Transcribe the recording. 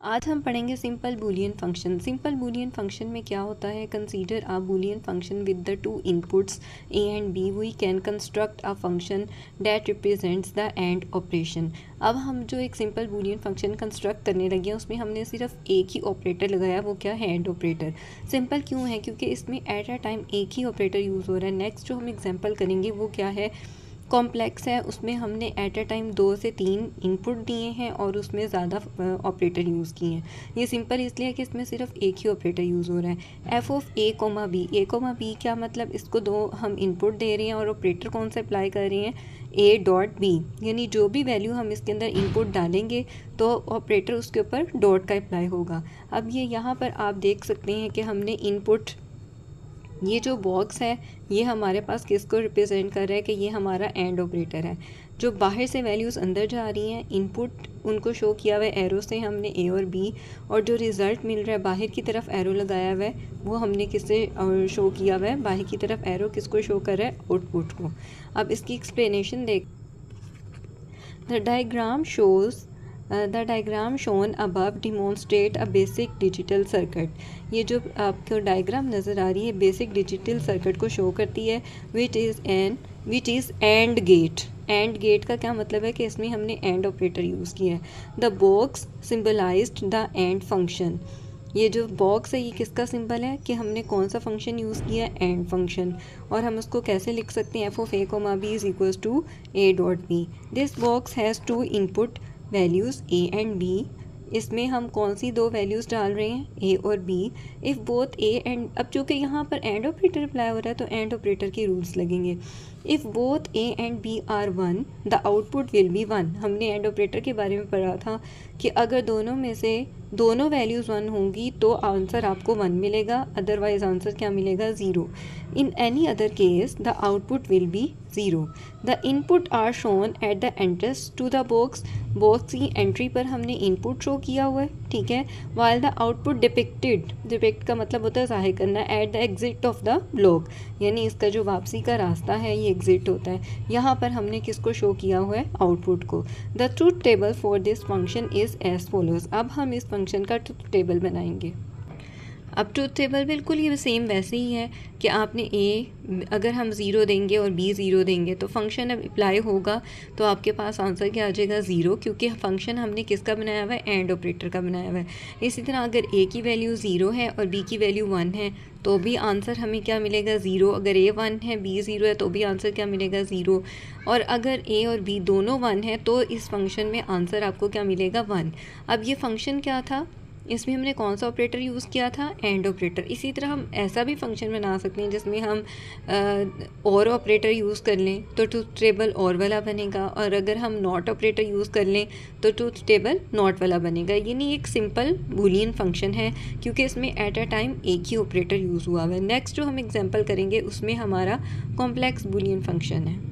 आज हम पढ़ेंगे simple Boolean function. Simple Boolean function में क्या होता है, consider a Boolean function with the two inputs A and B, we can construct a function that represents the AND operation. अब हम जो एक सिंपल बूलियन फंक्शन कंस्ट्रक्ट करने लगे हैं उसमें हमने सिर्फ एक ही ऑपरेटर लगाया, वो क्या है, एंड ऑपरेटर। सिंपल क्यों है, क्योंकि इसमें एट अ टाइम एक ही ऑपरेटर यूज़ हो रहा है। नेक्स्ट जो हम एग्जाम्पल करेंगे वो क्या है, कॉम्प्लेक्स है, उसमें हमने एट अ टाइम 2 से 3 इनपुट दिए हैं और उसमें ज़्यादा ऑपरेटर यूज़ किए हैं। ये सिंपल इसलिए है कि इसमें सिर्फ एक ही ऑपरेटर यूज़ हो रहा है। F of A comma B क्या मतलब, इसको दो हम इनपुट दे रहे हैं और ऑपरेटर कौन सा अप्लाई कर रहे हैं, ए डॉट बी, यानी जो भी वैल्यू हम इसके अंदर इनपुट डालेंगे तो ऑपरेटर उसके ऊपर डॉट का अप्लाई होगा। अब ये यहाँ पर आप देख सकते हैं कि हमने इनपुट, ये जो बॉक्स है ये हमारे पास किसको रिप्रेजेंट कर रहा है कि ये हमारा एंड ऑपरेटर है। जो बाहर से वैल्यूज़ अंदर जा रही हैं, इनपुट उनको शो किया हुआ है एरो से हमने ए और बी, और जो रिज़ल्ट मिल रहा है बाहर की तरफ एरो लगाया हुआ है वो हमने किससे शो किया हुआ है, बाहर की तरफ एरो किसको शो कर रहा है, आउटपुट को। अब इसकी एक्सप्लेनेशन देख, the diagram shown above demonstrate a basic digital circuit. ये जो आपको डायग्राम नज़र आ रही है बेसिक डिजिटल सर्किट को शो करती है, which is and gate. And gate का क्या मतलब है कि इसमें हमने एंड ऑपरेटर यूज़ किया है। The box symbolized the and function. ये जो बॉक्स है ये किसका सिंबल है कि हमने कौन सा फंक्शन यूज़ किया है, एंड फंक्शन। और हम उसको कैसे लिख सकते हैं, F of A comma B is equals to A dot B. This box has two input values A and B. इसमें हम कौन सी दो वैल्यूज़ डाल रहे हैं, ए और B. If both A and, अब चूँकि यहाँ पर एंड ऑपरेटर अप्लाई हो रहा है तो एंड ऑपरेटर के रूल्स लगेंगे। If both A and B are one the output will be one. हमने एंड ऑपरेटर के बारे में पढ़ा था कि अगर दोनों में से दोनों वैल्यूज़ वन होंगी तो आंसर आपको वन मिलेगा, अदरवाइज आंसर क्या मिलेगा, zero. In any other case the output will be zero. The input are shown at the entrance to the box. Box की एंट्री पर हमने इनपुट शो किया हुआ है, ठीक है। वाइल द आउटपुट डिपिक्ट का मतलब होता है जाहिर करना, at the exit of the block, यानी इसका जो वापसी का रास्ता है ये एग्जिट होता है। यहाँ पर हमने किसको शो किया हुआ है, आउटपुट को। The truth table for this function is as follows. अब हम इस फंक्शन का ट्रूथ टेबल बनाएंगे। अब ट्रूथ टेबल बिल्कुल ये सेम वैसे ही है कि आपने ए, अगर हम ज़ीरो देंगे और बी ज़ीरो देंगे तो फंक्शन अब अप्लाई होगा तो आपके पास आंसर क्या आ जाएगा, ज़ीरो, क्योंकि फंक्शन हमने किसका बनाया हुआ है, एंड ऑपरेटर का बनाया हुआ है। इसी तरह अगर ए की वैल्यू ज़ीरो है और बी की वैल्यू वन है तो भी आंसर हमें क्या मिलेगा, ज़ीरो। अगर ए वन है बी ज़ीरो है तो भी आंसर क्या मिलेगा, ज़ीरो। और अगर ए और बी दोनों वन है तो इस फंक्शन में आंसर आपको क्या मिलेगा, वन। अब ये फंक्शन क्या था, इसमें हमने कौन सा ऑपरेटर यूज़ किया था, एंड ऑपरेटर। इसी तरह हम ऐसा भी फंक्शन बना सकते हैं जिसमें हम और ऑपरेटर यूज़ कर लें तो ट्रूथ टेबल और वाला बनेगा, और अगर हम नॉट ऑपरेटर यूज़ कर लें तो ट्रूथ टेबल नॉट वाला बनेगा। यानी एक सिंपल बूलियन फंक्शन है क्योंकि इसमें एट अ टाइम एक ही ऑपरेटर यूज़ हुआ हुआ है। नेक्स्ट जो हम एग्जाम्पल करेंगे उसमें हमारा कॉम्प्लेक्स बूलियन फंक्शन है।